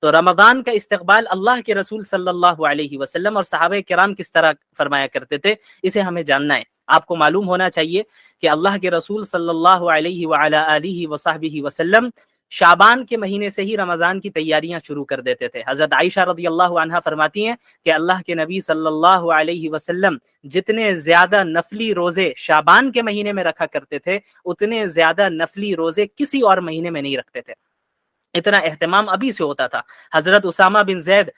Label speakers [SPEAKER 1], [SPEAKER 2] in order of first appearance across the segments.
[SPEAKER 1] تو رمضان کا استقبال اللہ کے رسول صلی اللہ علیہ وسلم اور صحابہ کرام کس طرح فرمایا کرتے تھے، اسے ہمیں جاننا ہے۔ آپ کو معلوم ہونا چاہیے کہ اللہ کے رسول صلی اللہ علیہ وعلی آلہ وصحبہ وسلم شعبان کے مہینے سے ہی رمضان کی تیاریاں شروع کر دیتے تھے۔ حضرت عائشہ رضی اللہ عنہا فرماتی ہیں کہ اللہ کے نبی صلی اللہ علیہ وسلم جتنے زیادہ نفلی روزے شعبان کے مہینے میں رکھا کرتے تھے، اتنے زیادہ نفلی روزے کسی اور مہینے میں نہیں رکھتے تھے۔ اتنا اہتمام ابھی سے ہوتا تھا۔ حضرت اسامہ بن زید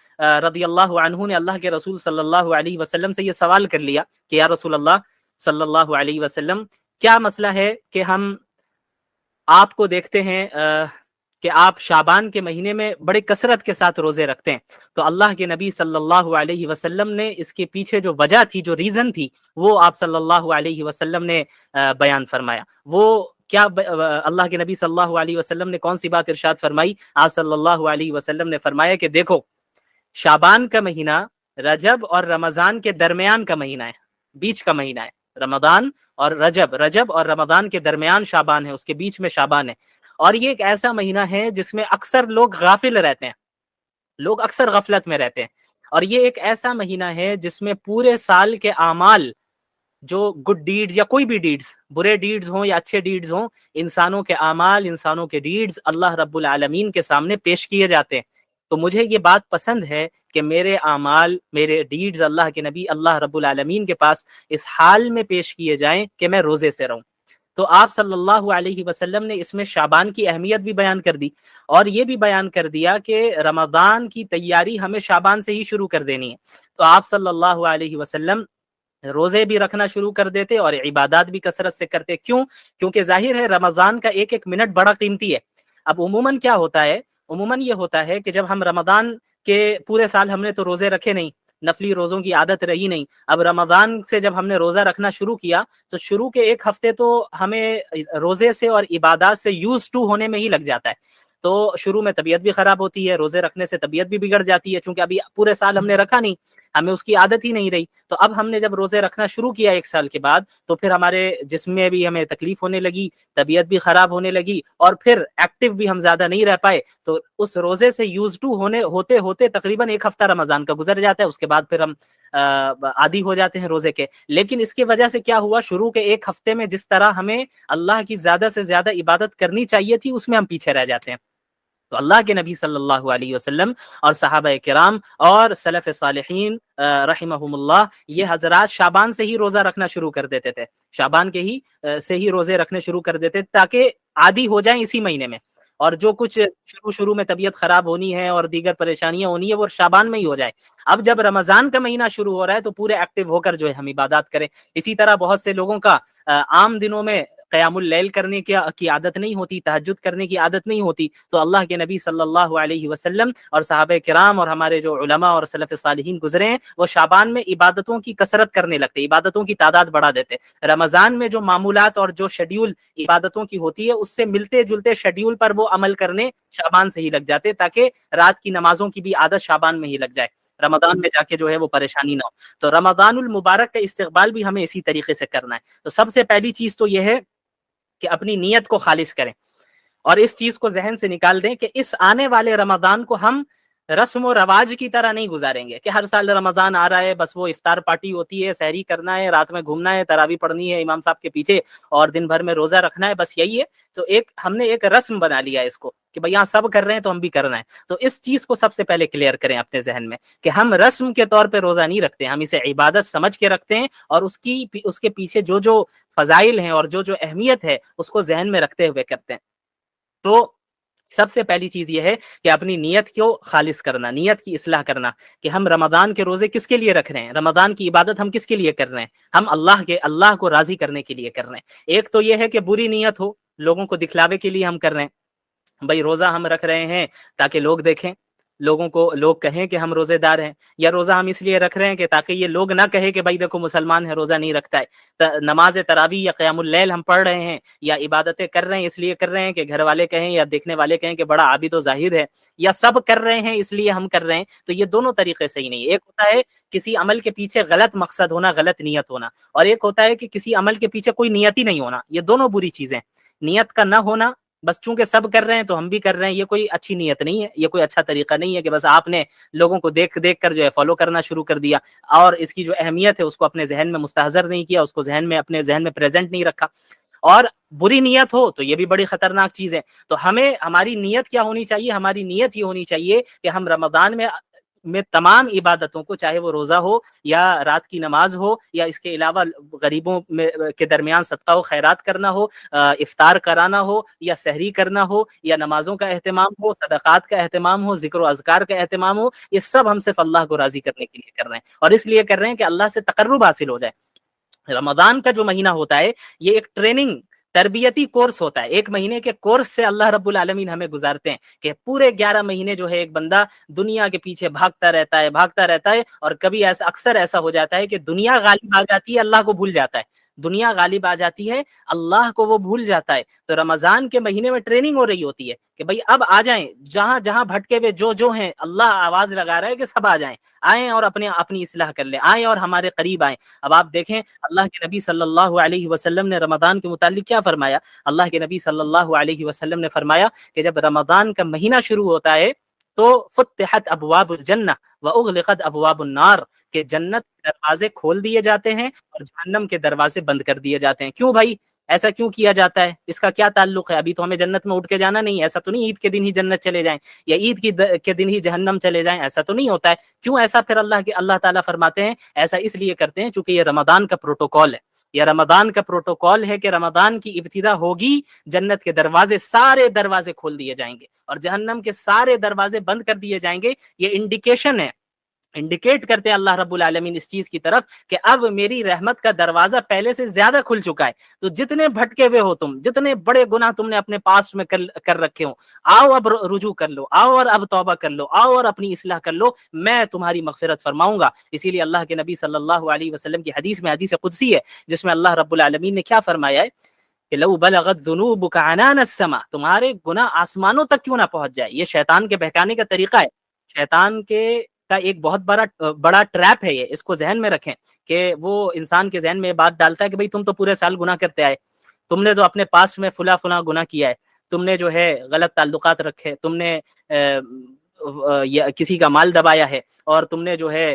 [SPEAKER 1] رضی اللہ عنہ نے اللہ کے رسول صلی اللہ علیہ وسلم سے یہ سوال کر لیا کہ یا رسول اللہ صلی اللہ علیہ وسلم، کیا مسئلہ ہے کہ ہم آپ کو دیکھتے ہیں کہ آپ شعبان کے مہینے میں بڑے کثرت کے ساتھ روزے رکھتے ہیں؟ تو اللہ کے نبی صلی اللہ علیہ وسلم نے اس کے پیچھے جو وجہ تھی، جو ریزن تھی، وہ آپ صلی اللہ علیہ وسلم نے بیان فرمایا۔ وہ کیا اللہ کے نبی صلی اللہ علیہ وسلم نے کون سی بات ارشاد فرمائی؟ آپ صلی اللہ علیہ وسلم نے فرمایا کہ دیکھو، شعبان کا مہینہ رجب اور رمضان کے درمیان کا مہینہ ہے، بیچ کا مہینہ ہے۔ رمضان اور رجب اور رمضان کے درمیان شعبان ہے، اس کے بیچ میں شعبان ہے۔ اور یہ ایک ایسا مہینہ ہے جس میں اکثر لوگ غافل رہتے ہیں، لوگ اکثر غفلت میں رہتے ہیں۔ اور یہ ایک ایسا مہینہ ہے جس میں پورے سال کے اعمال، جو گڈ ڈیڈز یا کوئی بھی ڈیڈز، برے ڈیڈز ہوں یا اچھے ڈیڈز ہوں، انسانوں کے اعمال، انسانوں کے ڈیڈز اللہ رب العالمین کے سامنے پیش کیے جاتے ہیں۔ تو مجھے یہ بات پسند ہے کہ میرے اعمال، میرے ڈیڈز اللہ کے نبی اللہ رب العالمین کے پاس اس حال میں پیش کیے جائیں کہ میں روزے سے رہوں۔ تو آپ صلی اللہ علیہ وسلم نے اس میں شعبان کی اہمیت بھی بیان کر دی، اور یہ بھی بیان کر دیا کہ رمضان کی تیاری ہمیں شعبان سے ہی شروع کر دینی ہے۔ تو آپ صلی اللہ علیہ وسلم روزے بھی رکھنا شروع کر دیتے اور عبادات بھی کثرت سے کرتے۔ کیوں؟ کیونکہ ظاہر ہے رمضان کا ایک ایک منٹ بڑا قیمتی ہے۔ اب عموماً کیا ہوتا ہے، عموماً یہ ہوتا ہے کہ جب ہم رمضان کے پورے سال ہم نے تو روزے رکھے نہیں، نفلی روزوں کی عادت رہی نہیں، اب رمضان سے جب ہم نے روزہ رکھنا شروع کیا تو شروع کے ایک ہفتے تو ہمیں روزے سے اور عبادات سے یوز ٹو ہونے میں ہی لگ جاتا ہے۔ تو شروع میں طبیعت بھی خراب ہوتی ہے، روزے رکھنے سے طبیعت بھی بگڑ جاتی ہے، چونکہ ابھی پورے سال ہم نے رکھا نہیں، ہمیں اس کی عادت ہی نہیں رہی۔ تو اب ہم نے جب روزے رکھنا شروع کیا ایک سال کے بعد، تو پھر ہمارے جسم میں بھی ہمیں تکلیف ہونے لگی، طبیعت بھی خراب ہونے لگی، اور پھر ایکٹیو بھی ہم زیادہ نہیں رہ پائے۔ تو اس روزے سے یوز ٹو ہوتے ہوتے تقریباً ایک ہفتہ رمضان کا گزر جاتا ہے، اس کے بعد پھر ہم عادی ہو جاتے ہیں روزے کے۔ لیکن اس کی وجہ سے کیا ہوا، شروع کے ایک ہفتے میں جس طرح ہمیں اللہ کی زیادہ سے زیادہ عبادت کرنی چاہیے تھی، اس میں ہم پیچھے رہ جاتے ہیں۔ تو اللہ کے نبی صلی اللہ علیہ وسلم اور صحابہ کرام اور سلف صالحین رحمہم اللہ، یہ حضرات شعبان سے ہی روزہ رکھنا شروع کر دیتے تھے، شعبان کے ہی سے ہی روزے رکھنے شروع کر دیتے تاکہ عادی ہو جائیں اسی مہینے میں، اور جو کچھ شروع میں طبیعت خراب ہونی ہے اور دیگر پریشانیاں ہونی ہے وہ شعبان میں ہی ہو جائے۔ اب جب رمضان کا مہینہ شروع ہو رہا ہے تو پورے ایکٹیو ہو کر جو ہے ہم عبادات کریں۔ اسی طرح بہت سے لوگوں کا عام دنوں میں قیام اللیل کرنے کی عادت نہیں ہوتی، تہجد کرنے کی عادت نہیں ہوتی، تو اللہ کے نبی صلی اللہ علیہ وسلم اور صحابہ کرام اور ہمارے جو علماء اور سلف صالحین گزرے ہیں، وہ شعبان میں عبادتوں کی کثرت کرنے لگتے، عبادتوں کی تعداد بڑھا دیتے۔ رمضان میں جو معمولات اور جو شیڈیول عبادتوں کی ہوتی ہے، اس سے ملتے جلتے شیڈیول پر وہ عمل کرنے شعبان سے ہی لگ جاتے، تاکہ رات کی نمازوں کی بھی عادت شعبان میں ہی لگ جائے، رمضان میں جا کے جو ہے وہ پریشانی نہ ہو۔ تو رمضان المبارک کا استقبال بھی ہمیں اسی طریقے سے کرنا ہے۔ تو سب سے پہلی چیز تو یہ ہے کہ اپنی نیت کو خالص کریں، اور اس چیز کو ذہن سے نکال دیں کہ اس آنے والے رمضان کو ہم رسم و رواج کی طرح نہیں گزاریں گے کہ ہر سال رمضان آ رہا ہے، بس وہ افطار پارٹی ہوتی ہے، سحری کرنا ہے، رات میں گھومنا ہے، تراویح پڑھنی ہے امام صاحب کے پیچھے، اور دن بھر میں روزہ رکھنا ہے، بس یہی ہے۔ تو ہم نے ایک رسم بنا لیا ہے اس کو کہ بھئی یہاں سب کر رہے ہیں تو ہم بھی کرنا ہے۔ تو اس چیز کو سب سے پہلے کلیئر کریں اپنے ذہن میں کہ ہم رسم کے طور پہ روزہ نہیں رکھتے، ہم اسے عبادت سمجھ کے رکھتے ہیں، اور اس کے پیچھے جو فضائل ہیں اور جو اہمیت ہے اس کو ذہن میں رکھتے ہوئے کرتے ہیں۔ تو سب سے پہلی چیز یہ ہے کہ اپنی نیت کو خالص کرنا، نیت کی اصلاح کرنا کہ ہم رمضان کے روزے کس کے لیے رکھ رہے ہیں، رمضان کی عبادت ہم کس کے لیے کر رہے ہیں، ہم اللہ کو راضی کرنے کے لیے کر رہے ہیں۔ ایک تو یہ ہے کہ بری نیت ہو، لوگوں کو دکھلاوے کے لیے ہم کر رہے ہیں، بھئی روزہ ہم رکھ رہے ہیں تاکہ لوگ دیکھیں، لوگ کہیں کہ ہم روزے دار ہیں، یا روزہ ہم اس لیے رکھ رہے ہیں کہ تاکہ یہ لوگ نہ کہے کہ بھائی دیکھو مسلمان ہے، روزہ نہیں رکھتا ہے۔ نماز تراویح یا قیام اللیل ہم پڑھ رہے ہیں یا عبادتیں کر رہے ہیں اس لیے کر رہے ہیں کہ گھر والے کہیں یا دیکھنے والے کہیں کہ بڑا عابد و زاہد ہے، یا سب کر رہے ہیں اس لیے ہم کر رہے ہیں۔ تو یہ دونوں طریقے صحیح نہیں۔ ایک ہوتا ہے کسی عمل کے پیچھے غلط مقصد ہونا، غلط نیت ہونا، اور ایک ہوتا ہے کہ کسی عمل کے پیچھے کوئی نیت ہی نہیں ہونا۔ یہ دونوں بری چیزیں، نیت کا نہ ہونا بس چونکہ سب کر رہے ہیں تو ہم بھی کر رہے ہیں. یہ کوئی اچھی نیت نہیں ہے, یہ کوئی اچھا طریقہ نہیں ہے کہ بس آپ نے لوگوں کو دیکھ دیکھ کر جو ہے فالو کرنا شروع کر دیا اور اس کی جو اہمیت ہے اس کو اپنے ذہن میں مستحضر نہیں کیا, اس کو اپنے ذہن میں پریزنٹ نہیں رکھا. اور بری نیت ہو تو یہ بھی بڑی خطرناک چیز ہے. تو ہماری نیت کیا ہونی چاہیے؟ ہماری نیت یہ ہونی چاہیے کہ ہم رمضان میں تمام عبادتوں کو, چاہے وہ روزہ ہو یا رات کی نماز ہو یا اس کے علاوہ غریبوں کے درمیان صدقہ و خیرات کرنا ہو, افطار کرانا ہو یا سحری کرنا ہو یا نمازوں کا اہتمام ہو, صدقات کا اہتمام ہو, ذکر و اذکار کا اہتمام ہو, یہ سب ہم صرف اللہ کو راضی کرنے کے لیے کر رہے ہیں اور اس لیے کر رہے ہیں کہ اللہ سے تقرب حاصل ہو جائے. رمضان کا جو مہینہ ہوتا ہے یہ ایک ٹریننگ تربیتی کورس ہوتا ہے. 1 مہینے کے کورس سے اللہ رب العالمین ہمیں گزارتے ہیں کہ پورے 11 مہینے جو ہے ایک بندہ دنیا کے پیچھے بھاگتا رہتا ہے اور کبھی اکثر ایسا ہو جاتا ہے کہ دنیا غالب آ جاتی ہے, اللہ کو بھول جاتا ہے. دنیا غالب آ جاتی ہے, اللہ کو وہ بھول جاتا ہے. تو رمضان کے مہینے میں ٹریننگ ہو رہی ہوتی ہے کہ بھائی اب آ جائیں, جہاں جہاں بھٹکے ہوئے جو ہیں, اللہ آواز لگا رہا ہے کہ سب آئیں اور اپنی اصلاح کر لیں, آئیں اور ہمارے قریب آئیں. اب آپ دیکھیں اللہ کے نبی صلی اللہ علیہ وسلم نے رمضان کے متعلق کیا فرمایا. اللہ کے نبی صلی اللہ علیہ وسلم نے فرمایا کہ جب رمضان کا مہینہ شروع ہوتا ہے تو فتحت ابواب الجنہ واغلقت ابواب النار, کہ جنت کے دروازے کھول دیے جاتے ہیں اور جہنم کے دروازے بند کر دیے جاتے ہیں. کیوں بھائی ایسا کیوں کیا جاتا ہے؟ اس کا کیا تعلق ہے؟ ابھی تو ہمیں جنت میں اٹھ کے جانا نہیں ہے, ایسا تو نہیں عید کے دن ہی جنت چلے جائیں یا عید کے دن ہی جہنم چلے جائیں, ایسا تو نہیں ہوتا ہے. کیوں ایسا پھر اللہ تعالیٰ فرماتے ہیں ایسا اس لیے کرتے ہیں چونکہ یہ رمضان کا پروٹوکول ہے. یہ رمضان کا پروٹوکول ہے کہ رمضان کی ابتدا ہوگی, جنت کے دروازے سارے دروازے کھول دیے جائیں گے اور جہنم کے سارے دروازے بند کر دیے جائیں گے. یہ انڈیکیشن ہے, انڈیکیٹ کرتے ہیں اللہ رب العالمین اس چیز کی طرف کہ اب میری رحمت کا دروازہ پہلے سے زیادہ کھل چکا ہے. تو جتنے بھٹکے ہوئے ہو تم, جتنے بڑے گناہ تم نے اپنے پاسٹ میں کر رکھے ہو, آؤ اب رجوع کر لو, آؤ اور اب توبہ کر لو, آؤ اور اپنی اصلاح کر لو, میں تمہاری مغفرت فرماؤں گا. اسی لیے اللہ کے نبی صلی اللہ علیہ وسلم کی حدیث میں, حدیث قدسی ہے, جس میں اللہ رب العالمین نے کیا فرمایا ہے کہ لو بلغت ذنوبک عنان السماء, تمہارے گناہ آسمانوں تک کیوں نہ پہنچ جائے. یہ شیطان کے بہکانے کا طریقہ ہے. شیطان کا ایک بہت بڑا ٹریپ ہے یہ, اس کو ذہن میں رکھیں کہ وہ انسان کے ذہن میں بات ڈالتا ہے کہ بھئی تم تو پورے سال گناہ کرتے آئے, تم نے جو اپنے پاسٹ میں فلاں گناہ کیا ہے, تم نے جو ہے غلط تعلقات رکھے, تم نے کسی کا مال دبایا ہے, اور تم نے جو ہے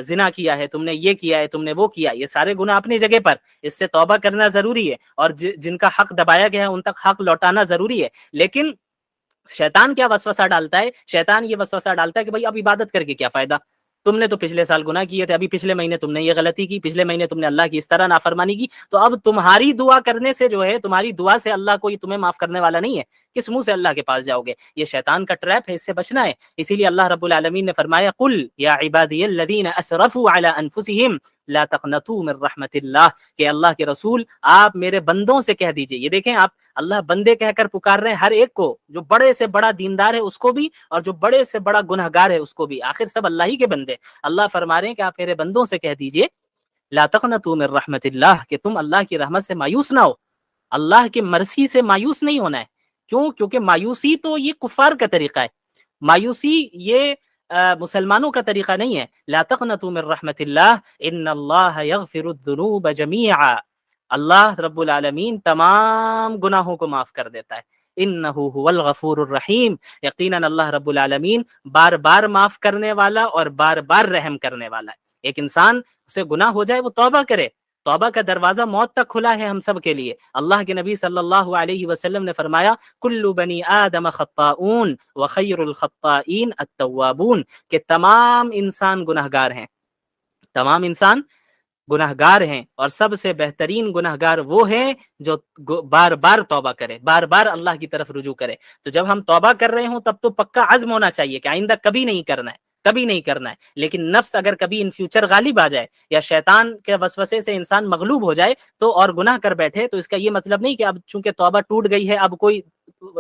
[SPEAKER 1] زنا کیا ہے, تم نے یہ کیا ہے, تم نے وہ کیا, یہ سارے گناہ اپنی جگہ پر, اس سے توبہ کرنا ضروری ہے, اور جن کا حق دبایا گیا ہے ان تک حق لوٹانا ضروری ہے. لیکن شیطان کیا وسوسہ ڈالتا ہے؟ شیطان یہ وسوسہ ڈالتا ہے کہ بھائی اب عبادت کر کے کیا فائدہ, تم نے تو پچھلے سال گناہ کیے تھے, ابھی پچھلے مہینے تم نے یہ غلطی کی, پچھلے مہینے تم نے اللہ کی اس طرح نافرمانی کی, تو اب تمہاری دعا کرنے سے جو ہے, تمہاری دعا سے اللہ کوئی تمہیں معاف کرنے والا نہیں ہے, کس منہ سے اللہ کے پاس جاؤ گے؟ یہ شیطان کا ٹریپ ہے, اس سے بچنا ہے. اسی لیے اللہ رب العالمین نے فرمایا قل یا عبادی الذین اسرفوا علی انفسہم لا تقنطوا من رحمت اللہ, کہ اللہ کے رسول آپ میرے بندوں سے کہہ دیجئے. یہ دیکھیں آپ, اللہ بندے کہہ کر پکار رہے ہیں ہر ایک کو, جو بڑے سے بڑا دیندار ہے اس کو بھی, اور جو بڑے سے بڑا گنہگار ہے اس کو بھی, آخر سب اللہ ہی کے بندے. اللہ فرما رہے ہیں کہ آپ میرے بندوں سے کہہ دیجئے لا تقنطوا من رحمت اللہ, کہ تم اللہ کی رحمت سے مایوس نہ ہو, اللہ کی مرضی سے مایوس نہیں ہونا ہے. کیوں؟ کیونکہ مایوسی تو یہ کفار کا طریقہ ہے, مایوسی یہ مسلمانوں کا طریقہ نہیں ہے. لا تقنطوا من رحمت اللہ ان اللہ یغفر الذنوب جمیعا, اللہ رب العالمین تمام گناہوں کو معاف کر دیتا ہے. انہ هو الغفور الرحیم, یقیناً اللہ رب العالمین بار بار معاف کرنے والا اور بار بار رحم کرنے والا ہے. ایک انسان اسے گناہ ہو جائے, وہ توبہ کرے, توبہ کا دروازہ موت تک کھلا ہے ہم سب کے لیے. اللہ کے نبی صلی اللہ علیہ وسلم نے فرمایا کل بنی آدم خطاؤون وخیر الخطائین التوابون, کہ تمام انسان گنہگار ہیں, تمام انسان گناہگار ہیں, اور سب سے بہترین گناہگار وہ ہیں جو بار بار توبہ کرے, بار بار اللہ کی طرف رجوع کرے. تو جب ہم توبہ کر رہے ہوں تب تو پکا عزم ہونا چاہیے کہ آئندہ کبھی نہیں کرنا ہے, کبھی نہیں کرنا ہے. لیکن نفس اگر کبھی ان فیوچر غالب آ جائے یا شیطان کے وسوسے سے انسان مغلوب ہو جائے تو اور گناہ کر بیٹھے, تو اس کا یہ مطلب نہیں کہ اب چونکہ توبہ ٹوٹ گئی ہے اب کوئی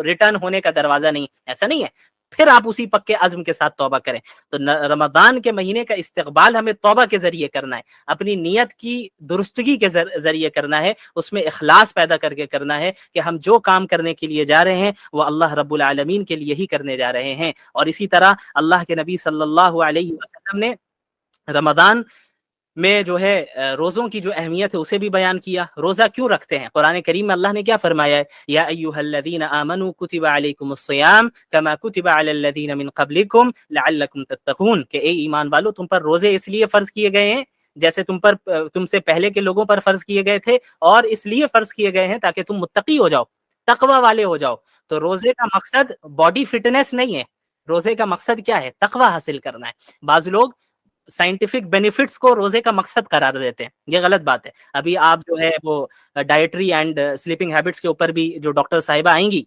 [SPEAKER 1] ریٹرن ہونے کا دروازہ نہیں, ایسا نہیں ہے. پھر آپ اسی پکے عزم کے ساتھ توبہ کریں. تو رمضان کے مہینے کا استقبال ہمیں توبہ کے ذریعے کرنا ہے, اپنی نیت کی درستگی کے ذریعے کرنا ہے, اس میں اخلاص پیدا کر کے کرنا ہے کہ ہم جو کام کرنے کے لیے جا رہے ہیں وہ اللہ رب العالمین کے لیے ہی کرنے جا رہے ہیں. اور اسی طرح اللہ کے نبی صلی اللہ علیہ وسلم نے رمضان میں جو ہے روزوں کی جو اہمیت ہے اسے بھی بیان کیا. روزہ کیوں رکھتے ہیں؟ قرآن کریم میں اللہ نے کیا فرمایا ہے؟ یا ایھا الذین آمنوا کتب علیکم الصیام کما کتب علی الذین من قبلکم لعلکم تتقون، کہ اے ایمان والو تم پر روزے اس لیے فرض کیے گئے ہیں جیسے تم سے پہلے کے لوگوں پر فرض کیے گئے تھے، اور اس لیے فرض کیے گئے ہیں تاکہ تم متقی ہو جاؤ، تقوی والے ہو جاؤ. تو روزے کا مقصد باڈی فٹنس نہیں ہے، روزے کا مقصد کیا ہے؟ تقوی حاصل کرنا ہے. بعض لوگ سائنٹیفک بینیفٹس کو روزے کا مقصد قرار دیتے ہیں، یہ غلط بات ہے. ابھی آپ جو ہے وہ ڈائٹری اینڈ سلیپنگ ہیبٹس کے اوپر بھی جو ڈاکٹر صاحبہ آئیں گی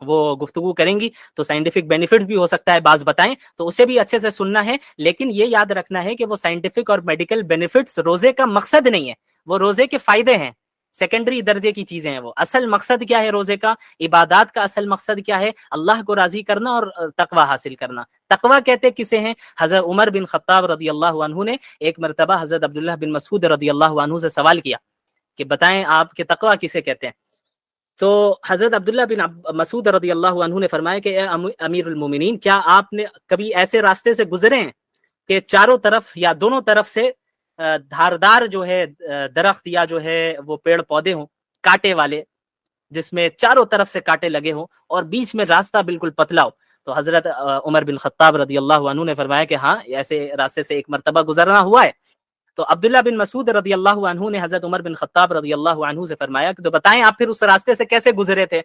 [SPEAKER 1] وہ گفتگو کریں گی، تو سائنٹیفک بینیفٹ بھی ہو سکتا ہے بعض بتائیں، تو اسے بھی اچھے سے سننا ہے. لیکن یہ یاد رکھنا ہے کہ وہ سائنٹیفک اور میڈیکل بینیفٹس روزے کا مقصد نہیں ہے، وہ روزے کے فائدے ہیں، سیکنڈری درجے کی چیزیں ہیں. وہ اصل مقصد کیا ہے روزے کا؟ عبادات کا اصل مقصد کیا ہے؟ اللہ کو راضی کرنا اور تقوی حاصل کرنا. تقوی کہتے کسے ہیں؟ حضرت عمر بن خطاب رضی اللہ عنہ نے ایک مرتبہ حضرت عبداللہ بن مسعود رضی اللہ عنہ سے سوال کیا کہ بتائیں آپ کہ تقوی کسے کہتے ہیں؟ تو حضرت عبداللہ بن مسعود رضی اللہ عنہ نے فرمایا کہ اے امیر المومنین، کیا آپ نے کبھی ایسے راستے سے گزرے ہیں کہ چاروں طرف یا دونوں طرف سے دھاردار جو ہے درخت یا جو ہے وہ پیڑ پودے ہوں کانٹے والے، جس میں چاروں طرف سے کانٹے لگے ہوں اور بیچ میں راستہ بالکل پتلا ہو؟ تو حضرت عمر بن خطاب رضی اللہ عنہ نے فرمایا کہ ہاں، ایسے راستے سے ایک مرتبہ گزرنا ہوا ہے. تو عبداللہ بن مسعود رضی اللہ عنہ نے حضرت عمر بن خطاب رضی اللہ عنہ سے فرمایا کہ تو بتائیں آپ پھر اس راستے سے کیسے گزرے تھے؟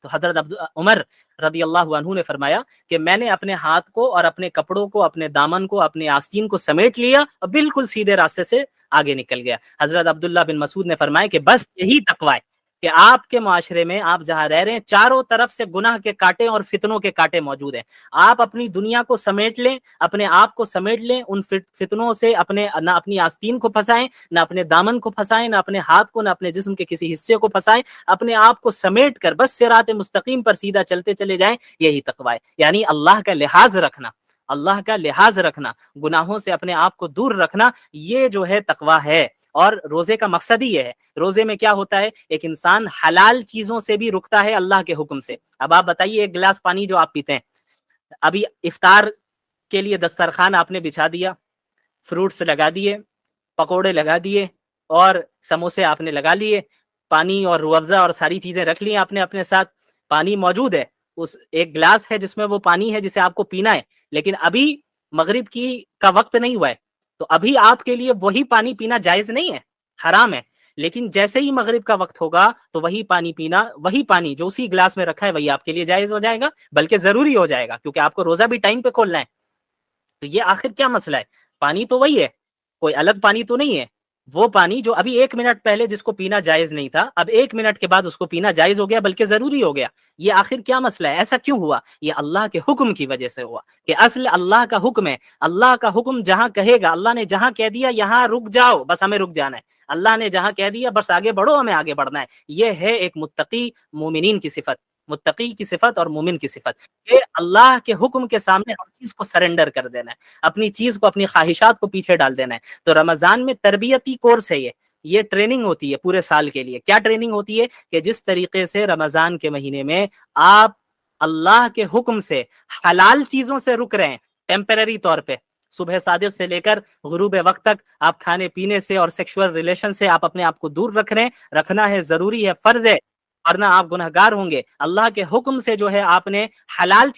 [SPEAKER 1] تو حضرت عمر رضی اللہ عنہ نے فرمایا کہ میں نے اپنے ہاتھ کو اور اپنے کپڑوں کو، اپنے دامن کو، اپنے آستین کو سمیٹ لیا اور بالکل سیدھے راستے سے آگے نکل گیا. حضرت عبداللہ بن مسعود نے فرمایا کہ بس یہی تقوی ہے کہ آپ کے معاشرے میں، آپ جہاں رہ رہے ہیں، چاروں طرف سے گناہ کے کانٹے اور فتنوں کے کانٹے موجود ہیں. آپ اپنی دنیا کو سمیٹ لیں، اپنے آپ کو سمیٹ لیں، ان فتنوں سے نہ اپنی آستین کو پھنسائیں، نہ اپنے دامن کو پھنسائیں، نہ اپنے ہاتھ کو، نہ اپنے جسم کے کسی حصے کو پھنسائیں. اپنے آپ کو سمیٹ کر بس صراط مستقیم پر سیدھا چلتے چلے جائیں. یہی تقوی ہے، یعنی اللہ کا لحاظ رکھنا، اللہ کا لحاظ رکھنا، گناہوں سے اپنے آپ کو دور رکھنا، یہ جو ہے تقوی ہے. اور روزے کا مقصد ہی یہ ہے. روزے میں کیا ہوتا ہے؟ ایک انسان حلال چیزوں سے بھی رکتا ہے اللہ کے حکم سے. اب آپ بتائیے، ایک گلاس پانی جو آپ پیتے ہیں، ابھی افطار کے لیے دسترخوان آپ نے بچھا دیا، فروٹس لگا دیے، پکوڑے لگا دیے اور سموسے آپ نے لگا لیے، پانی اور روح افزا اور ساری چیزیں رکھ لی آپ نے اپنے ساتھ، پانی موجود ہے، اس ایک گلاس ہے جس میں وہ پانی ہے جسے آپ کو پینا ہے، لیکن ابھی مغرب کا وقت نہیں ہوا ہے، تو ابھی آپ کے لیے وہی پانی پینا جائز نہیں ہے، حرام ہے. لیکن جیسے ہی مغرب کا وقت ہوگا تو وہی پانی پینا، وہی پانی جو اسی گلاس میں رکھا ہے، وہی آپ کے لیے جائز ہو جائے گا، بلکہ ضروری ہو جائے گا، کیونکہ آپ کو روزہ بھی ٹائم پہ کھولنا ہے. تو یہ آخر کیا مسئلہ ہے؟ پانی تو وہی ہے، کوئی الگ پانی تو نہیں ہے. وہ پانی جو ابھی 1 منٹ پہلے جس کو پینا جائز نہیں تھا، اب 1 منٹ کے بعد اس کو پینا جائز ہو گیا، بلکہ ضروری ہو گیا. یہ آخر کیا مسئلہ ہے؟ ایسا کیوں ہوا؟ یہ اللہ کے حکم کی وجہ سے ہوا، کہ اصل اللہ کا حکم ہے. اللہ کا حکم جہاں کہے گا، اللہ نے جہاں کہہ دیا یہاں رک جاؤ، بس ہمیں رک جانا ہے. اللہ نے جہاں کہہ دیا بس آگے بڑھو، ہمیں آگے بڑھنا ہے. یہ ہے ایک متقی مومنین کی صفت، متقی کی صفت اور مومن کی صفت، کہ اللہ کے حکم کے سامنے ہر چیز کو سرنڈر کر دینا ہے، اپنی چیز کو، اپنی خواہشات کو پیچھے ڈال دینا ہے. تو رمضان میں تربیتی کورس ہے، یہ ٹریننگ ہوتی ہے پورے سال کے لیے. کیا ٹریننگ ہوتی ہے؟ کہ جس طریقے سے رمضان کے مہینے میں آپ اللہ کے حکم سے حلال چیزوں سے رک رہے ہیں ٹیمپرری طور پہ، صبح صادق سے لے کر غروب وقت تک آپ کھانے پینے سے اور سیکشول ریلیشن سے آپ اپنے آپ کو دور رکھ رہے ہیں، رکھنا ہے، ضروری ہے، فرض ہے، ورنہ آپ گنہگار ہوں گے. اللہ کے حکم سے جو ہے آپ نے حلال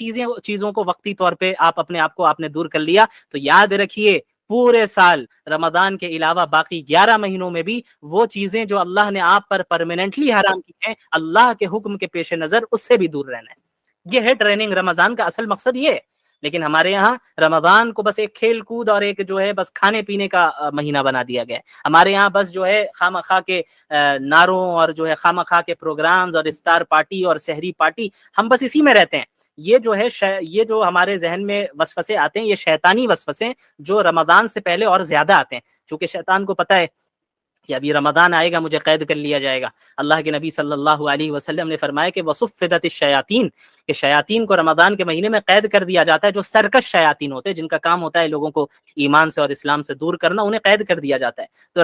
[SPEAKER 1] چیزوں کو وقتی طور پہ آپ اپنے آپ کو آپ نے دور کر لیا. تو یاد رکھیے، پورے سال رمضان کے علاوہ باقی 11 مہینوں میں بھی وہ چیزیں جو اللہ نے آپ پر پرماننٹلی حرام کی ہیں، اللہ کے حکم کے پیش نظر اس سے بھی دور رہنا ہے. یہ ہے ٹریننگ، رمضان کا اصل مقصد یہ ہے. لیکن ہمارے یہاں رمضان کو بس ایک کھیل کود اور ایک جو ہے بس کھانے پینے کا مہینہ بنا دیا گیا ہے. ہمارے یہاں بس جو ہے خواہ خواہ کے نعروں اور جو ہے خواہ خواہ کے پروگرامز اور افطار پارٹی اور سحری پارٹی، ہم بس اسی میں رہتے ہیں. یہ جو ہے یہ جو ہمارے ذہن میں وسوسے آتے ہیں، یہ شیطانی وسوسے جو رمضان سے پہلے اور زیادہ آتے ہیں، چونکہ شیطان کو پتہ ہے کہ ابھی رمضان آئے گا، مجھے قید کر لیا جائے گا. اللہ کے نبی صلی اللہ علیہ وسلم نے فرمایا کہ وصفدت الشیاطین، کہ شیاطین کو رمضان کے مہینے میں قید کر دیا جاتا ہے. جو سرکش شیاطین ہوتے ہیں، جن کا کام ہوتا ہے لوگوں کو ایمان سے اور اسلام سے دور کرنا، انہیں قید کر دیا جاتا ہے. تو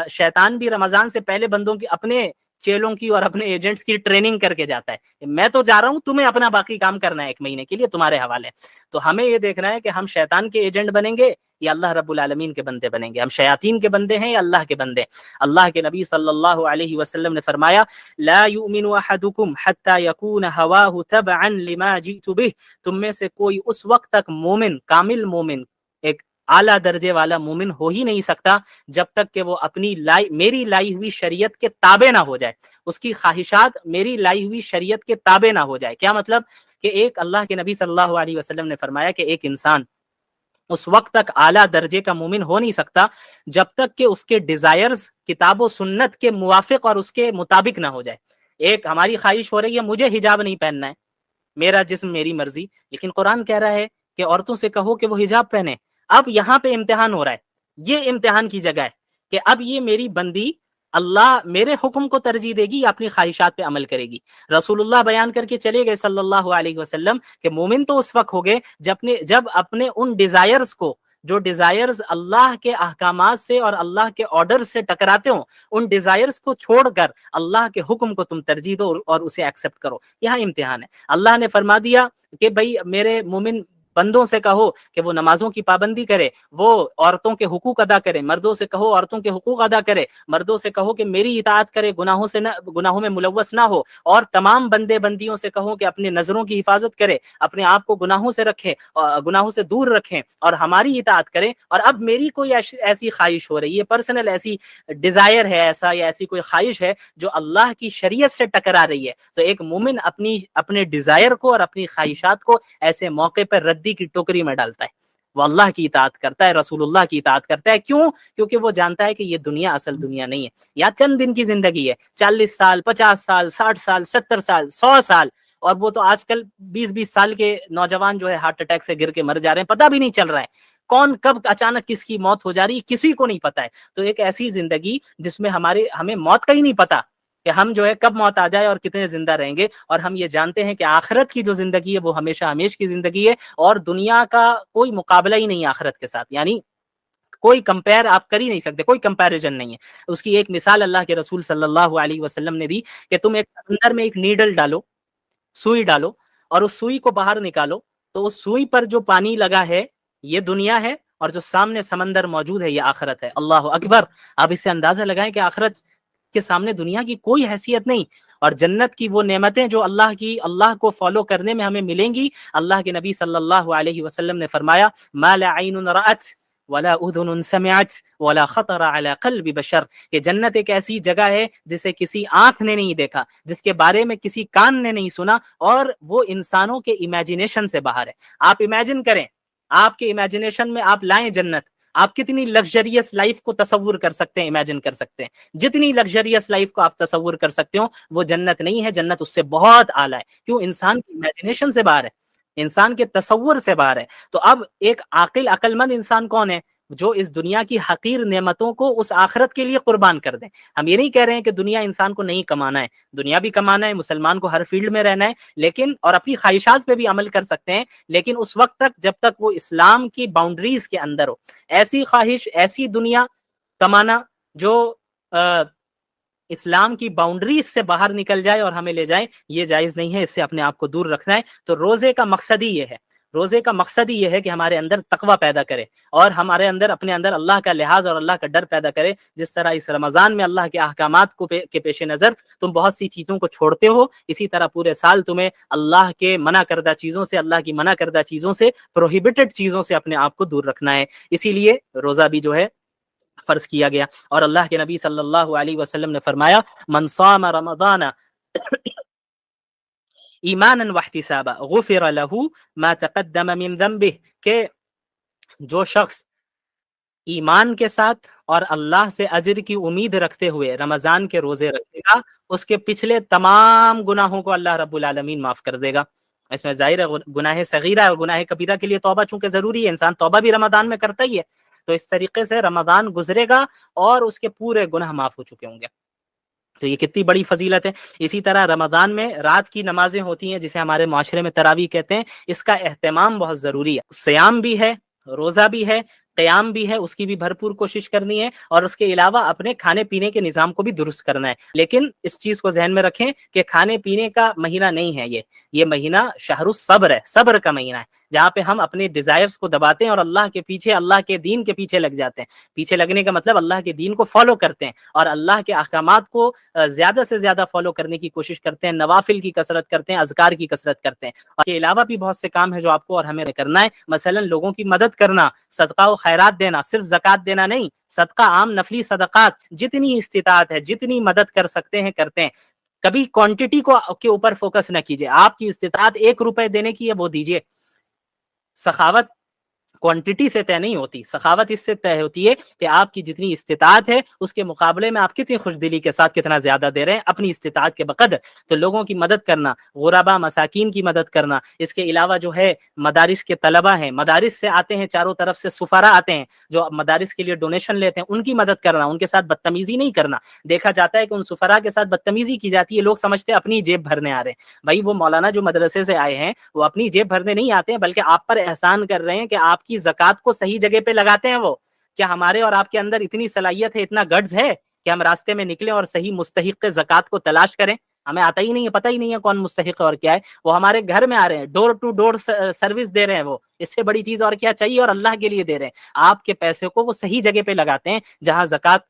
[SPEAKER 1] شیطان بھی رمضان سے پہلے بندوں کی اپنے چیلوں کی اور اپنے ایجنٹس کی ٹریننگ کر کے جاتا ہے، میں تو جا رہا ہوں، تمہیں اپنا باقی کام کرنا ہے 1 مہینے کے لیے، تمہارے حوالے۔ تو ہمیں یہ دیکھنا ہے کہ ہم شیطان کے ایجنٹ بنیں گے یا اللہ رب العالمین کے بندے بنیں گے، ہم شیاطین کے بندے ہیں یا اللہ کے بندے۔ اللہ کے نبی صلی اللہ علیہ وسلم نے فرمایا لا یؤمن احدکم حتی یکون ہواہ تبعا لما جئت بہ، تم میں سے کوئی اس وقت تک مومن، کامل مومن، ایک اعلیٰ درجے والا مومن ہو ہی نہیں سکتا جب تک کہ وہ اپنی میری لائی ہوئی شریعت کے تابع نہ ہو جائے، اس کی خواہشات میری لائی ہوئی شریعت کے تابع نہ ہو جائے۔ کیا مطلب؟ کہ ایک اللہ کے نبی صلی اللہ علیہ وسلم نے فرمایا کہ ایک انسان اس وقت تک اعلیٰ درجے کا مومن ہو نہیں سکتا جب تک کہ اس کے ڈیزائرز کتاب و سنت کے موافق اور اس کے مطابق نہ ہو جائے۔ ایک ہماری خواہش ہو رہی ہے مجھے حجاب نہیں پہننا ہے، میرا جسم میری مرضی، لیکن قرآن کہہ رہا ہے کہ عورتوں سے کہو کہ وہ حجاب پہنے۔ اب یہاں پہ امتحان ہو رہا ہے، یہ امتحان کی جگہ ہے کہ اب یہ میری بندی اللہ میرے حکم کو ترجیح دے گی یا اپنی خواہشات پہ عمل کرے گی۔ رسول اللہ بیان کر کے چلے گئے صلی اللہ علیہ وسلم کہ مومن تو اس وقت ہو گئے جب اپنے ان ڈیزائرز کو، جو ڈیزائرز اللہ کے احکامات سے اور اللہ کے آرڈر سے ٹکراتے ہوں، ان ڈیزائرز کو چھوڑ کر اللہ کے حکم کو تم ترجیح دو اور اسے ایکسپٹ کرو۔ یہاں امتحان ہے۔ اللہ نے فرما دیا کہ بھئی میرے مومن بندوں سے کہو کہ وہ نمازوں کی پابندی کرے، وہ عورتوں کے حقوق ادا کرے، مردوں سے کہو عورتوں کے حقوق ادا کرے، مردوں سے کہو کہ میری اطاعت کرے، گناہوں میں ملوث نہ ہو، اور تمام بندے بندیوں سے کہو کہ اپنے نظروں کی حفاظت کرے، اپنے آپ کو گناہوں سے رکھے، گناہوں سے دور رکھیں اور ہماری اطاعت کریں۔ اور اب میری کوئی ایسی خواہش ہو رہی ہے، پرسنل ایسی ڈیزائر ہے ایسا، یا ایسی کوئی خواہش ہے جو اللہ کی شریعت سے ٹکرا رہی ہے، تو ایک مومن اپنے ڈیزائر کو اور اپنی خواہشات کو ایسے موقع پر ردی کی ٹوکری میں ڈالتا ہے، وہ اللہ کی اطاعت کرتا ہے، رسول اللہ کی اطاعت کرتا ہے۔ کیوں؟ کیونکہ وہ جانتا ہے کہ یہ دنیا اصل دنیا نہیں ہے، یا چند دن کی زندگی ہے، 40 سال، 50 سال، 60 سال، 70 سال، 100 سال، اور وہ تو آج کل 20 سال کے نوجوان جو ہے ہارٹ اٹیک سے گر کے مر جا رہے ہیں، پتہ بھی نہیں چل رہا ہے کون کب اچانک کس کی موت ہو جا رہی ہے، کسی کو نہیں پتا ہے۔ تو ایک ایسی زندگی جس میں ہمیں موت کا ہی نہیں پتا کہ ہم جو ہے کب موت آ جائے اور کتنے زندہ رہیں گے، اور ہم یہ جانتے ہیں کہ آخرت کی جو زندگی ہے وہ ہمیشہ ہمیش کی زندگی ہے، اور دنیا کا کوئی مقابلہ ہی نہیں ہے آخرت کے ساتھ، یعنی کوئی کمپیئر آپ کر ہی نہیں سکتے، کوئی کمپیریزن نہیں ہے۔ اس کی ایک مثال اللہ کے رسول صلی اللہ علیہ وسلم نے دی کہ تم ایک سمندر میں ایک نیڈل ڈالو، سوئی ڈالو، اور اس سوئی کو باہر نکالو، تو اس سوئی پر جو پانی لگا ہے یہ دنیا ہے، اور جو سامنے سمندر موجود ہے یہ آخرت ہے۔ اللہ اکبر! آپ اس سے اندازہ لگائیں کہ آخرت کے سامنے دنیا کی کوئی حیثیت نہیں، اور جنت کی وہ نعمتیں جو اللہ کو فالو کرنے میں ہمیں ملیں گی۔ اللہ کے نبی صلی اللہ علیہ وسلم نے فرمایا ما لا عین رأت ولا اذن سمعت ولا خطر على قلب بشر، کہ جنت ایک ایسی جگہ ہے جسے کسی آنکھ نے نہیں دیکھا، جس کے بارے میں کسی کان نے نہیں سنا، اور وہ انسانوں کے امیجینیشن سے باہر ہے۔ آپ امیجن کریں، آپ کے امیجینیشن میں آپ لائیں جنت، آپ کتنی لگژریس لائف کو تصور کر سکتے ہیں، امیجن کر سکتے ہیں۔ جتنی لگژریس لائف کو آپ تصور کر سکتے ہو وہ جنت نہیں ہے، جنت اس سے بہت اعلیٰ ہے۔ کیوں؟ انسان کی امیجنیشن سے باہر ہے، انسان کے تصور سے باہر ہے۔ تو اب ایک عقل مند انسان کون ہے؟ جو اس دنیا کی حقیر نعمتوں کو اس آخرت کے لیے قربان کر دیں۔ ہم یہ نہیں کہہ رہے ہیں کہ دنیا انسان کو نہیں کمانا ہے، دنیا بھی کمانا ہے، مسلمان کو ہر فیلڈ میں رہنا ہے، لیکن اور اپنی خواہشات پہ بھی عمل کر سکتے ہیں، لیکن اس وقت تک جب تک وہ اسلام کی باؤنڈریز کے اندر ہو۔ ایسی خواہش، ایسی دنیا کمانا جو اسلام کی باؤنڈریز سے باہر نکل جائے اور ہمیں لے جائے، یہ جائز نہیں ہے، اس سے اپنے آپ کو دور رکھنا ہے۔ تو روزے کا مقصد ہی یہ ہے، روزے کا مقصد ہی یہ ہے کہ ہمارے اندر تقوی پیدا کرے، اور ہمارے اندر اپنے اندر اللہ کا لحاظ اور اللہ کا ڈر پیدا کرے۔ جس طرح اس رمضان میں اللہ کے احکامات کے پیش نظر تم بہت سی چیزوں کو چھوڑتے ہو، اسی طرح پورے سال تمہیں اللہ کے منع کردہ چیزوں سے، اللہ کی منع کردہ چیزوں سے، پروہیبٹڈ چیزوں سے اپنے آپ کو دور رکھنا ہے۔ اسی لیے روزہ بھی جو ہے فرض کیا گیا، اور اللہ کے نبی صلی اللہ علیہ وسلم نے فرمایا من صام رمضان ایمانا واحتسابا غفر له ما تقدم من ذنبه، کہ جو شخص ایمان کے ساتھ اور اللہ سے اجر کی امید رکھتے ہوئے رمضان کے روزے رکھے گا، اس کے پچھلے تمام گناہوں کو اللہ رب العالمین معاف کر دے گا۔ اس میں ظاہر ہے گناہ صغیرہ اور گناہ کبیرہ کے لیے توبہ چونکہ ضروری ہے، انسان توبہ بھی رمضان میں کرتا ہی ہے، تو اس طریقے سے رمضان گزرے گا اور اس کے پورے گناہ معاف ہو چکے ہوں گے۔ تو یہ کتنی بڑی فضیلت ہے۔ اسی طرح رمضان میں رات کی نمازیں ہوتی ہیں جسے ہمارے معاشرے میں تراویح کہتے ہیں، اس کا اہتمام بہت ضروری ہے۔ سیام بھی ہے، روزہ بھی ہے، قیام بھی ہے اس کی بھی بھرپور کوشش کرنی ہے، اور اس کے علاوہ اپنے کھانے پینے کے نظام کو بھی درست کرنا ہے۔ لیکن اس چیز کو ذہن میں رکھیں کہ کھانے پینے کا مہینہ نہیں ہے یہ مہینہ شہر الصبر ہے، صبر کا مہینہ ہے، جہاں پہ ہم اپنے ڈیزائرز کو دباتے ہیں اور اللہ کے پیچھے، اللہ کے دین کے پیچھے لگ جاتے ہیں۔ پیچھے لگنے کا مطلب اللہ کے دین کو فالو کرتے ہیں اور اللہ کے احکامات کو زیادہ سے زیادہ فالو کرنے کی کوشش کرتے ہیں، نوافل کی کثرت کرتے ہیں، اذکار کی کثرت کرتے ہیں۔ اور کے علاوہ بھی بہت سے کام ہیں جو آپ کو اور ہمیں کرنا ہے، مثلا لوگوں کی مدد کرنا، صدقہ و خیرات دینا، صرف زکوٰۃ دینا نہیں، صدقہ عام نفلی صدقات جتنی استطاعت ہے، جتنی مدد کر سکتے ہیں کرتے ہیں۔ کبھی کوانٹٹی کو کے اوپر فوکس نہ کیجیے، آپ کی استطاعت 1 روپے دینے کی ہے وہ دیجیے۔ سخاوت کوانٹٹی سے طے نہیں ہوتی، سخاوت اس سے طے ہوتی ہے کہ آپ کی جتنی استطاعت ہے اس کے مقابلے میں آپ کتنی خوش دلی کے ساتھ کتنا زیادہ دے رہے ہیں اپنی استطاعت کے بقدر۔ تو لوگوں کی مدد کرنا، غربا مساکین کی مدد کرنا، اس کے علاوہ جو ہے مدارس کے طلبہ ہیں، مدارس سے آتے ہیں، چاروں طرف سے سفراء آتے ہیں جو مدارس کے لیے ڈونیشن لیتے ہیں، ان کی مدد کرنا، ان کے ساتھ بدتمیزی نہیں کرنا۔ دیکھا جاتا ہے کہ ان سفراء کے ساتھ بدتمیزی کی جاتی ہے، لوگ سمجھتے ہیں اپنی جیب بھرنے آ رہے ہیں۔ بھائی وہ مولانا جو مدرسے سے آئے ہیں وہ اپنی جیب بھرنے نہیں آتے ہیں، بلکہ آپ پر احسان کر رہے ہیں کہ آپ کی زکوٰۃ کو صحیح جگہ پہ لگاتے ہیں۔ وہ کیا ہمارے اور آپ کے اندر اتنی صلاحیت ہے، اتنا گٹس ہے کہ ہم راستے میں نکلیں اور صحیح مستحق زکوٰۃ کو تلاش کریں؟ ہمیں آتا ہی نہیں ہے، پتہ ہی نہیں ہے کون مستحق ہے اور کیا ہے۔ وہ ہمارے گھر میں آ رہے ہیں، ڈور ٹو ڈور سروس دے رہے ہیں، وہ اس سے بڑی چیز اور کیا چاہیے، اور اللہ کے لیے دے رہے ہیں۔ آپ کے پیسے کو وہ صحیح جگہ پہ لگاتے ہیں، جہاں زکوٰۃ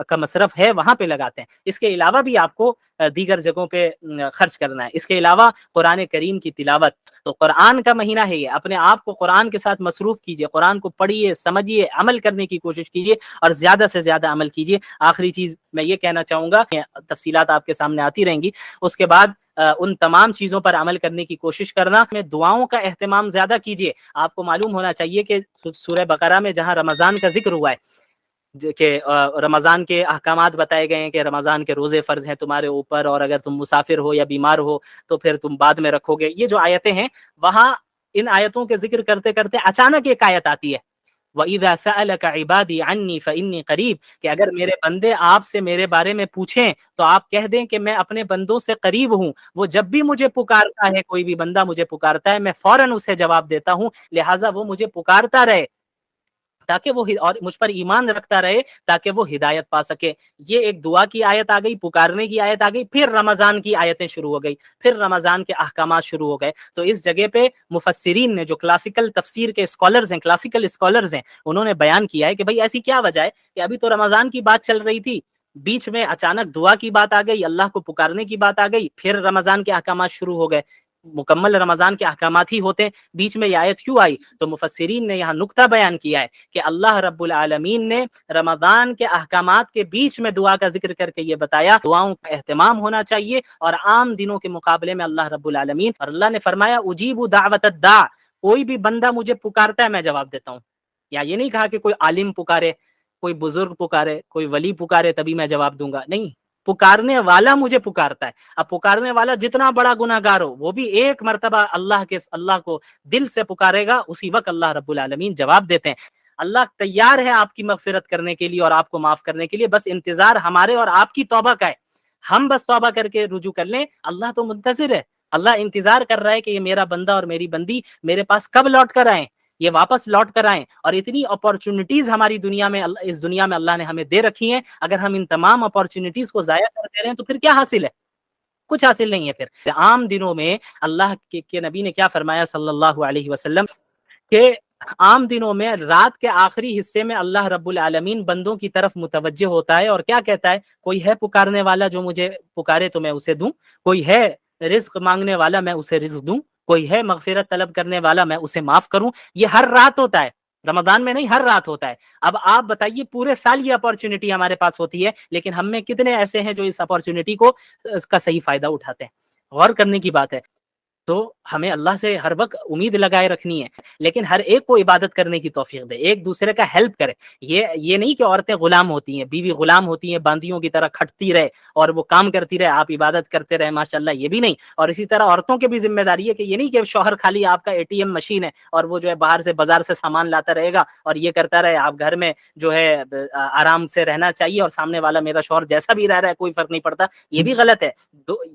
[SPEAKER 1] کا مصرف ہے وہاں پہ لگاتے ہیں۔ اس کے علاوہ بھی آپ کو دیگر جگہوں پہ خرچ کرنا ہے۔ اس کے علاوہ قرآن کریم کی تلاوت، تو قرآن کا مہینہ ہے یہ، اپنے آپ کو قرآن کے ساتھ مصروف کیجئے، قرآن کو پڑھیے، سمجھیے، عمل کرنے کی کوشش کیجئے اور زیادہ سے زیادہ عمل کیجئے۔ آخری چیز میں یہ کہنا چاہوں گا کہ تفصیلات آپ کے سامنے آتی رہیں گی، اس کے بعد ان تمام چیزوں پر عمل کرنے کی کوشش کرنا۔ میں دعاؤں کا اہتمام زیادہ کیجئے۔ آپ کو معلوم ہونا چاہیے کہ سورہ بقرہ میں جہاں رمضان کا ذکر ہوا ہے کہ رمضان کے احکامات بتائے گئے ہیں کہ رمضان کے روزے فرض ہیں تمہارے اوپر، اور اگر تم مسافر ہو یا بیمار ہو تو پھر تم بعد میں رکھو گے، یہ جو آیتیں ہیں وہاں ان آیتوں کے ذکر کرتے کرتے اچانک ایک آیت آتی ہے، وَإِذَا سَأَلَكَ عِبَادِي عَنِّي فَإِنِّي قَرِيبٌ، کہ اگر میرے بندے آپ سے میرے بارے میں پوچھیں تو آپ کہہ دیں کہ میں اپنے بندوں سے قریب ہوں، وہ جب بھی مجھے پکارتا ہے، کوئی بھی بندہ مجھے پکارتا ہے میں فوراً اسے جواب دیتا ہوں، لہٰذا وہ مجھے پکارتا رہے تاکہ وہ اور مجھ پر ایمان رکھتا رہے تاکہ وہ ہدایت پا سکے۔ یہ ایک دعا کی آیت آ گئی، پکارنے کی آیت آ گئی، پھر رمضان کی آیتیں شروع ہو گئی، پھر رمضان کے احکامات شروع ہو گئے۔ تو اس جگہ پہ مفسرین نے، جو کلاسیکل تفسیر کے اسکالرز ہیں، کلاسیکل اسکالرز ہیں، انہوں نے بیان کیا ہے کہ بھائی ایسی کیا وجہ ہے کہ ابھی تو رمضان کی بات چل رہی تھی، بیچ میں اچانک دعا کی بات آ گئی، اللہ کو پکارنے کی بات آ گئی، پھر رمضان کے احکامات شروع ہو گئے۔ مکمل رمضان کے احکامات ہی ہوتے ہیں، بیچ میں یہ آیت کیوں آئی؟ تو مفسرین نے یہاں نقطہ بیان کیا ہے کہ اللہ رب العالمین نے رمضان کے احکامات کے بیچ میں دعا کا ذکر کر کے یہ بتایا دعاؤں کا اہتمام ہونا چاہیے، اور عام دنوں کے مقابلے میں اللہ رب العالمین، اور اللہ نے فرمایا اجیب دعوت الداع، کوئی بھی بندہ مجھے پکارتا ہے میں جواب دیتا ہوں۔ یا یہ نہیں کہا کہ کوئی عالم پکارے، کوئی بزرگ پکارے، کوئی ولی پکارے تبھی میں جواب دوں گا، نہیں، پکارنے والا مجھے پکارتا ہے۔ اب پکارنے والا جتنا بڑا گناہگار ہو، وہ بھی ایک مرتبہ اللہ کو دل سے پکارے گا، اسی وقت اللہ رب العالمین جواب دیتے ہیں۔ اللہ تیار ہے آپ کی مغفرت کرنے کے لیے اور آپ کو معاف کرنے کے لیے، بس انتظار ہمارے اور آپ کی توبہ کا ہے۔ ہم بس توبہ کر کے رجوع کر لیں، اللہ تو منتظر ہے، اللہ انتظار کر رہا ہے کہ یہ میرا بندہ اور میری بندی میرے پاس کب لوٹ کر آئیں، یہ واپس لوٹ کر آئیں۔ اور اتنی اپارچونٹیز ہماری دنیا میں، اس دنیا میں اللہ نے ہمیں دے رکھی ہیں، اگر ہم ان تمام اپارچونٹیز کو ضائع کر دے رہے ہیں تو پھر کیا حاصل ہے؟ کچھ حاصل نہیں ہے۔ پھر عام دنوں میں اللہ کے نبی نے کیا فرمایا صلی اللہ علیہ وسلم کہ عام دنوں میں رات کے آخری حصے میں اللہ رب العالمین بندوں کی طرف متوجہ ہوتا ہے اور کیا کہتا ہے، کوئی ہے پکارنے والا جو مجھے پکارے تو میں اسے دوں، کوئی ہے رزق مانگنے والا میں اسے رزق دوں، کوئی ہے مغفرت طلب کرنے والا میں اسے معاف کروں۔ یہ ہر رات ہوتا ہے، رمضان میں نہیں، ہر رات ہوتا ہے۔ اب آپ بتائیے پورے سال یہ اپارچونٹی ہمارے پاس ہوتی ہے، لیکن ہم میں کتنے ایسے ہیں جو اس اپارچونٹی کو، اس کا صحیح فائدہ اٹھاتے ہیں؟ غور کرنے کی بات ہے۔ تو ہمیں اللہ سے ہر وقت امید لگائے رکھنی ہے، لیکن ہر ایک کو عبادت کرنے کی توفیق دے، ایک دوسرے کا ہیلپ کرے۔ یہ نہیں کہ عورتیں غلام ہوتی ہیں، بیوی غلام ہوتی ہیں، باندیوں کی طرح کھٹتی رہے اور وہ کام کرتی رہے، آپ عبادت کرتے رہے، ماشاءاللہ، یہ بھی نہیں۔ اور اسی طرح عورتوں کی بھی ذمہ داری ہے کہ یہ نہیں کہ شوہر خالی آپ کا ATM مشین ہے اور وہ جو ہے باہر سے بازار سے سامان لاتا رہے گا اور یہ کرتا رہے، آپ گھر میں جو ہے آرام سے رہنا چاہیے اور سامنے والا میرا شوہر جیسا بھی رہ رہا ہے کوئی فرق نہیں پڑتا، یہ بھی غلط ہے۔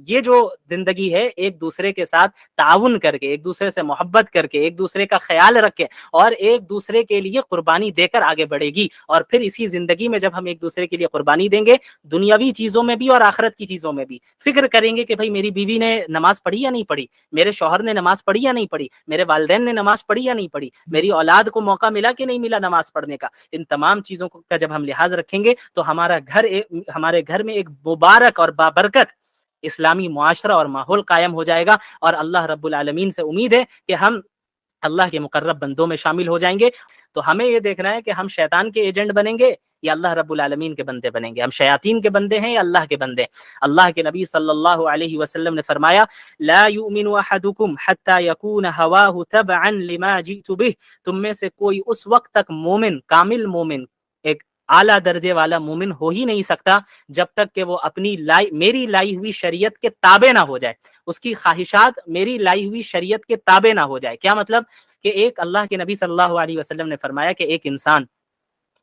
[SPEAKER 1] یہ جو زندگی ہے ایک دوسرے کے ساتھ تعاون کر کے، ایک دوسرے سے محبت کر کے، ایک دوسرے کا خیال رکھ کے اور ایک دوسرے کے لیے قربانی دے کر آگے بڑھے گی۔ اور پھر اسی زندگی میں جب ہم ایک دوسرے کے لیے قربانی دیں گے، دنیاوی چیزوں میں بھی اور آخرت کی چیزوں میں بھی، فکر کریں گے کہ بھائی میری بیوی نے نماز پڑھی یا نہیں پڑھی، میرے شوہر نے نماز پڑھی یا نہیں پڑھی، میرے والدین نے نماز پڑھی یا نہیں پڑھی، میری اولاد کو موقع ملا کہ نہیں ملا نماز پڑھنے کا۔ ان تمام چیزوں کا جب ہم لحاظ رکھیں گے تو ہمارے گھر میں ایک مبارک اور بابرکت اسلامی معاشرہ اور ماحول قائم ہو جائے گا، اور اللہ رب العالمین سے امید ہے کہ ہم اللہ کے مقرب بندوں میں شامل ہو جائیں گے۔ تو ہمیں یہ دیکھنا ہے کہ ہم شیطان کے ایجنٹ بنیں گے یا اللہ رب العالمین کے بندے بنیں گے، ہم شیاطین کے بندے ہیں یا اللہ کے بندے۔ اللہ کے نبی صلی اللہ علیہ وسلم نے فرمایا لا یؤمن احدکم حتی یکون ہواہ تبعا لما جئت بہ، تم میں سے کوئی اس وقت تک مومن، کامل مومن، ایک اعلیٰ درجے والا مومن ہو ہی نہیں سکتا جب تک کہ وہ اپنی میری لائی ہوئی شریعت کے تابع نہ ہو جائے، اس کی خواہشات میری لائی ہوئی شریعت کے تابع نہ ہو جائے۔ کیا مطلب؟ کہ ایک اللہ کے نبی صلی اللہ علیہ وسلم نے فرمایا کہ ایک انسان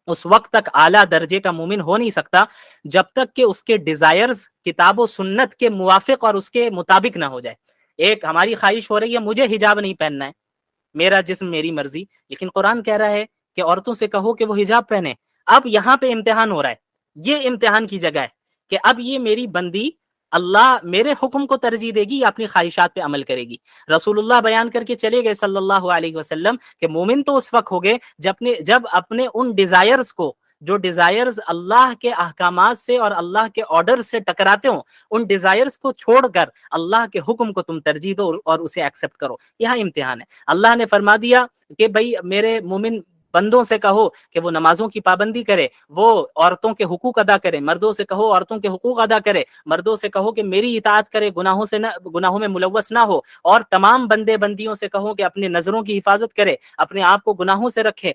[SPEAKER 1] اس وقت تک اعلیٰ درجے کا مومن ہو نہیں سکتا جب تک کہ اس کے ڈیزائرز کتاب و سنت کے موافق اور اس کے مطابق نہ ہو جائے۔ ایک ہماری خواہش ہو رہی ہے مجھے حجاب نہیں پہننا ہے، میرا جسم میری مرضی، لیکن قرآن کہہ رہا ہے کہ عورتوں سے کہو کہ وہ حجاب پہنے۔ اب یہاں پہ امتحان ہو رہا ہے، یہ امتحان کی جگہ ہے کہ اب یہ میری بندی اللہ میرے حکم کو ترجیح دے گی یا اپنی خواہشات پہ عمل کرے گی۔ رسول اللہ بیان کر کے چلے گئے صلی اللہ علیہ وسلم کہ مومن تو اس وقت ہو گئے جب اپنے ان ڈیزائرز کو، جو ڈیزائرز اللہ کے احکامات سے اور اللہ کے آرڈر سے ٹکراتے ہوں، ان ڈیزائرز کو چھوڑ کر اللہ کے حکم کو تم ترجیح دو اور اسے ایکسپٹ کرو۔ یہاں امتحان ہے۔ اللہ نے فرما دیا کہ بھئی میرے مومن بندوں سے کہو کہ وہ نمازوں کی پابندی کرے، وہ عورتوں کے حقوق ادا کرے، مردوں سے کہو عورتوں کے حقوق ادا کرے، مردوں سے کہو کہ میری اطاعت کرے، گناہوں میں ملوث نہ ہو، اور تمام بندے بندیوں سے کہو کہ اپنے نظروں کی حفاظت کرے، اپنے آپ کو گناہوں سے رکھے،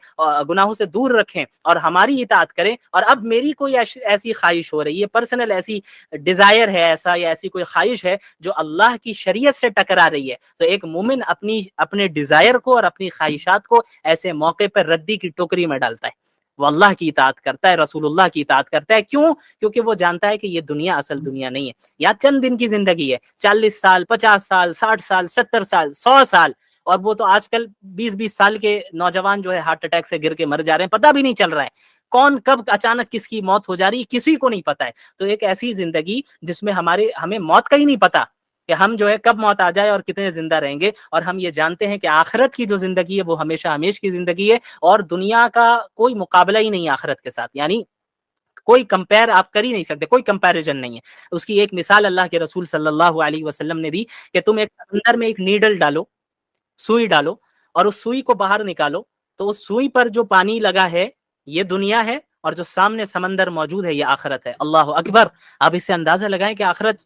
[SPEAKER 1] گناہوں سے دور رکھیں اور ہماری اطاعت کریں۔ اور اب میری کوئی ایسی خواہش ہو رہی ہے، پرسنل ایسی ڈیزائر ہے ایسا، یا ایسی کوئی خواہش ہے جو اللہ کی شریعت سے ٹکرا رہی ہے، تو ایک مومن اپنے ڈیزائر کو اور اپنی خواہشات کو ایسے موقع پر ردی کی ٹوکری میں ڈالتا ہے، وہ اللہ کی اطاعت کرتا ہے، رسول اللہ کی اطاعت کرتا ہے۔ کیوں؟ کیونکہ وہ جانتا ہے کہ یہ دنیا اصل دنیا نہیں ہے، یا چند دن کی زندگی ہے، 40 سال، 50 سال، 60 سال، 70 سال، 100 سال، اور وہ تو آج کل 20 سال کے نوجوان جو ہے ہارٹ اٹیک سے گر کے مر جا رہے ہیں، پتہ بھی نہیں چل رہا ہے کون کب اچانک کس کی موت ہو جا رہی ہے، کسی کو نہیں پتا ہے۔ تو ایک ایسی زندگی جس میں ہمیں موت کا ہی نہیں پتا کہ ہم جو ہے کب موت آ جائے اور کتنے زندہ رہیں گے، اور ہم یہ جانتے ہیں کہ آخرت کی جو زندگی ہے وہ ہمیشہ ہمیش کی زندگی ہے، اور دنیا کا کوئی مقابلہ ہی نہیں آخرت کے ساتھ، یعنی کوئی کمپیر آپ کر ہی نہیں سکتے، کوئی کمپیریزن نہیں ہے۔ اس کی ایک مثال اللہ کے رسول صلی اللہ علیہ وسلم نے دی کہ تم ایک سمندر میں ایک نیڈل ڈالو، سوئی ڈالو، اور اس سوئی کو باہر نکالو، تو اس سوئی پر جو پانی لگا ہے یہ دنیا ہے، اور جو سامنے سمندر موجود ہے یہ آخرت ہے۔ اللہ اکبر! آپ اس سے اندازہ لگائیں کہ آخرت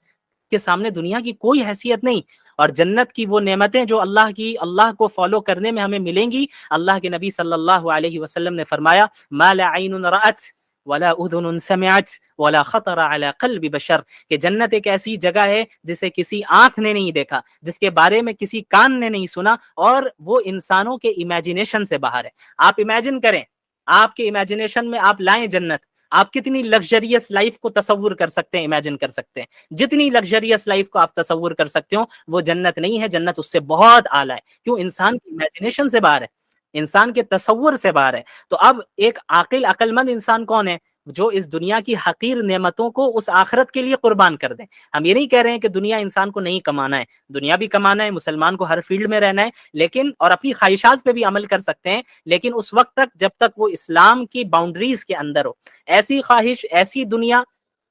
[SPEAKER 1] کے سامنے دنیا کی کوئی حیثیت نہیں، اور جنت کی وہ نعمتیں جو اللہ کو فالو کرنے میں ہمیں ملیں گی۔ اللہ کے نبی صلی اللہ علیہ وسلم نے فرمایا ما لا عین رأت ولا اذن سمعت ولا خطر على قلب بشر، کہ جنت ایک ایسی جگہ ہے جسے کسی آنکھ نے نہیں دیکھا، جس کے بارے میں کسی کان نے نہیں سنا، اور وہ انسانوں کے امیجنیشن سے باہر ہے۔ آپ امیجن کریں، آپ کے امیجنیشن میں آپ لائیں جنت، آپ کتنی لگژریس لائف کو تصور کر سکتے ہیں، امیجن کر سکتے ہیں۔ جتنی لگژریس لائف کو آپ تصور کر سکتے ہو وہ جنت نہیں ہے، جنت اس سے بہت اعلیٰ ہے۔ کیوں؟ انسان کی امیجنیشن سے باہر ہے، انسان کے تصور سے باہر ہے۔ تو اب ایک عقل مند انسان کون ہے؟ جو اس دنیا کی حقیر نعمتوں کو اس آخرت کے لیے قربان کر دیں۔ ہم یہ نہیں کہہ رہے ہیں کہ دنیا انسان کو نہیں کمانا ہے، دنیا بھی کمانا ہے، مسلمان کو ہر فیلڈ میں رہنا ہے، لیکن اور اپنی خواہشات پہ بھی عمل کر سکتے ہیں، لیکن اس وقت تک جب تک وہ اسلام کی باؤنڈریز کے اندر ہو۔ ایسی خواہش، ایسی دنیا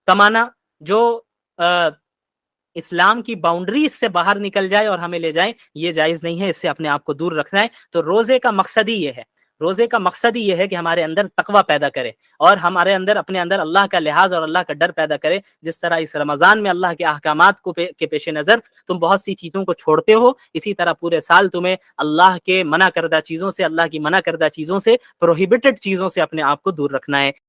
[SPEAKER 1] کمانا جو اسلام کی باؤنڈریز سے باہر نکل جائے اور ہمیں لے جائے، یہ جائز نہیں ہے، اس سے اپنے آپ کو دور رکھنا ہے۔ تو روزے کا مقصد ہی یہ ہے، روزے کا مقصد ہی یہ ہے کہ ہمارے اندر تقوی پیدا کرے، اور ہمارے اندر اپنے اندر اللہ کا لحاظ اور اللہ کا ڈر پیدا کرے۔ جس طرح اس رمضان میں اللہ کے احکامات کے پیش نظر تم بہت سی چیزوں کو چھوڑتے ہو، اسی طرح پورے سال تمہیں اللہ کے منع کردہ چیزوں سے، اللہ کی منع کردہ چیزوں سے، پروہیبٹڈ چیزوں سے اپنے آپ کو دور رکھنا ہے۔